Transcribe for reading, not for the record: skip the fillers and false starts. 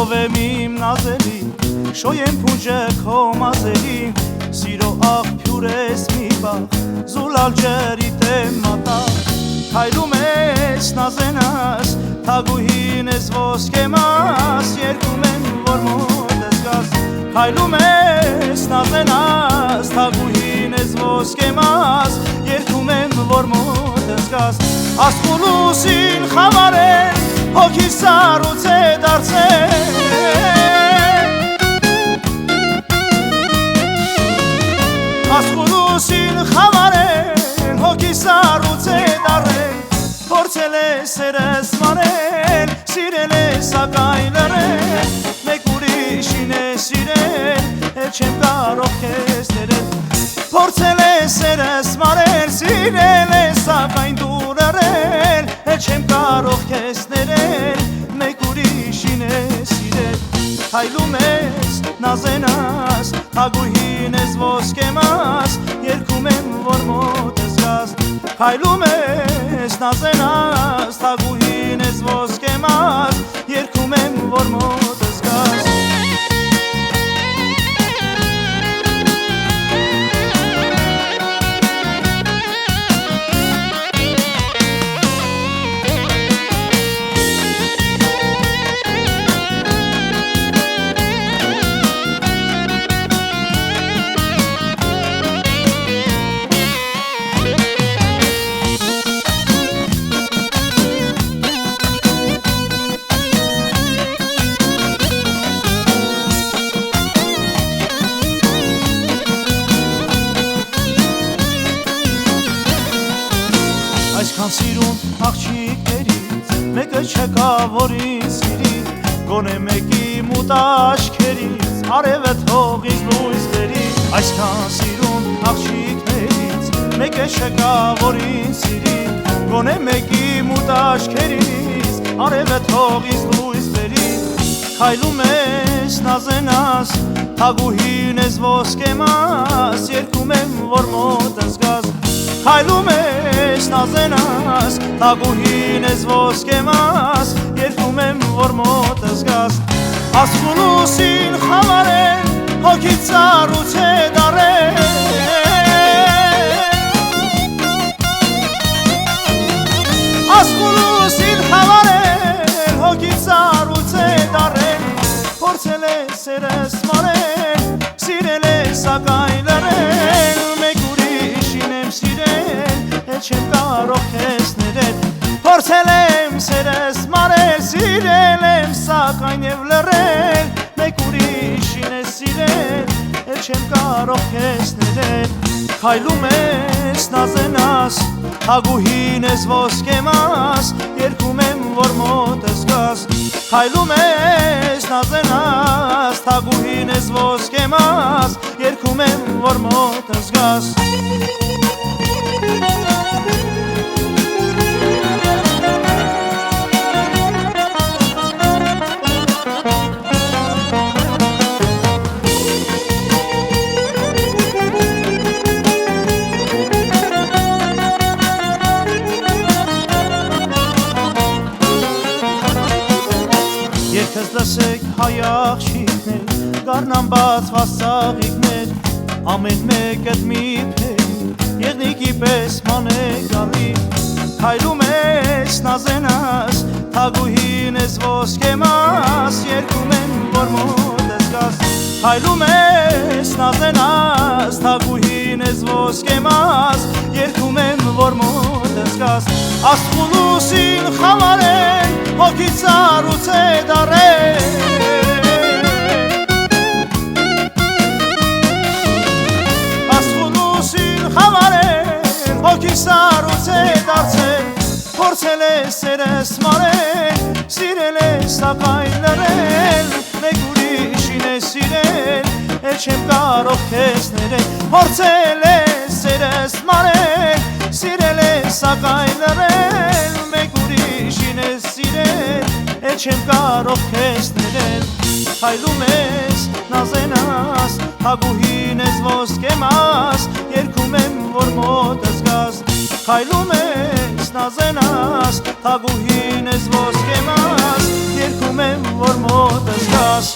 ով եմ իմ նազելի, շոյեմ փունջը քո մազերի, սիրո աղբյուր ես մի բաղ, զուլալ ջրիտ եմ մատաղ, քայլում ես նազենաս, թագուհին ես ոսկե մաս, երկում եմ որ մոտ ես գաս, քայլում ես նազենաս, թագուհին ես ոսկե մաս, երկում եմ որ մոտ ես գաս, ասկուլուսին խավարեն, հոգի սառուց է դարձել, ասկուլուսին խավարեն, հոգի սառուց է դարձել, փորձել է սերս մարել, սիրել է սակայն լրել, մեկ ուրիշին է սիրել, չեմ կարող քեզ ներել, փորձել է սերս մարել, սիրել է սակայն դու լրել, չեմ կարող քեզ ներել, մեկ ուրիշին է սիրել, քայլում ես նազենաս, թագուհին ես ոսկե մաս, երգում եմ որ մոտ ես գաս, քայլում ես նազենաս, թագուհին ես ոսկե մաս, երգում եմ որ մոտ ես գաս, Այսքան սիրուն աղջիկներից, մեկը չկա որ ինձ սիրի, գոնե մեկի մութ աչքերից, արևը թողից լույս բերի, այսքան սիրուն աղջիկներից, մեկը չկա որ ինձ սիրի, գոնե մեկի մութ աչքերից, արևը թողից լույս բերի, քայլում ես նազենաս, թագուհին ես ոսկե մաս, երգում եմ որ մոտ ես գաս, քայլում ես նազենաս, թագուհին ես ոսկե մաս, երգում եմ որ մոտ ես գաս, ասկուլուսին խավարեն, հոգիդ սառուց է դարել, ասկուլուսին խավարեն, հոգիդ սառուց է դարել, փորձել ես սերս մարել, սիրել ես սակայն լրել, մեկ ուրիշին եմ սիրել, չեմ կարող քեզ ներել, փորձել եմ սերս մարել, սիրել եմ սակայն եւ լրել, մեկ ուրիշին է սիրել, չեմ կարող քեզ ներել, քայլում ես նազենաս, թագուհին ես ոսկե մաս, երգում եմ որ մոտ ես գաս, քայլում ես նազենաս, թագուհին ես ոսկե մաս, երգում եմ որ մոտ ես գաս, Երկս լսեք հայ աղջիկներ, գարնան բացված ծաղիկներ, ամեն մեկըդ մի փերի, եղնիկի պես ման է գալի, քայլում ես նազենաս, թագուհին ես ոսկե մաս, երգում եմ որ մոտ ես գաս, քայլում ես նազենաս, թագուհին ես ոսկե մաս, երգում եմ որ մոտ ես գաս, ասկուլուսին խավարեն, հոգիդ սառուց է դարել, ասկուլուսին խավարեն, հոգի սառուց է դարձել, փորձել ես սերս մարել, սիրել ես սակայն լրել, մեկ ուրիշին է սիրել, չեմ կարող քեզ ներել, փորձել ես սերս մարել, սիրել ես սակայն լրել, մեկ ուրիշին է սիրել, չեմ կարող քեզ ներել, քայլում ես նազենաս, թագուհին ես ոսկե մաս, երգում եմ որ մոտ ես գաս, քայլում ես նազենաս, թագուհին ես ոսկե մաս, երկում եմ, որ մոտս գաս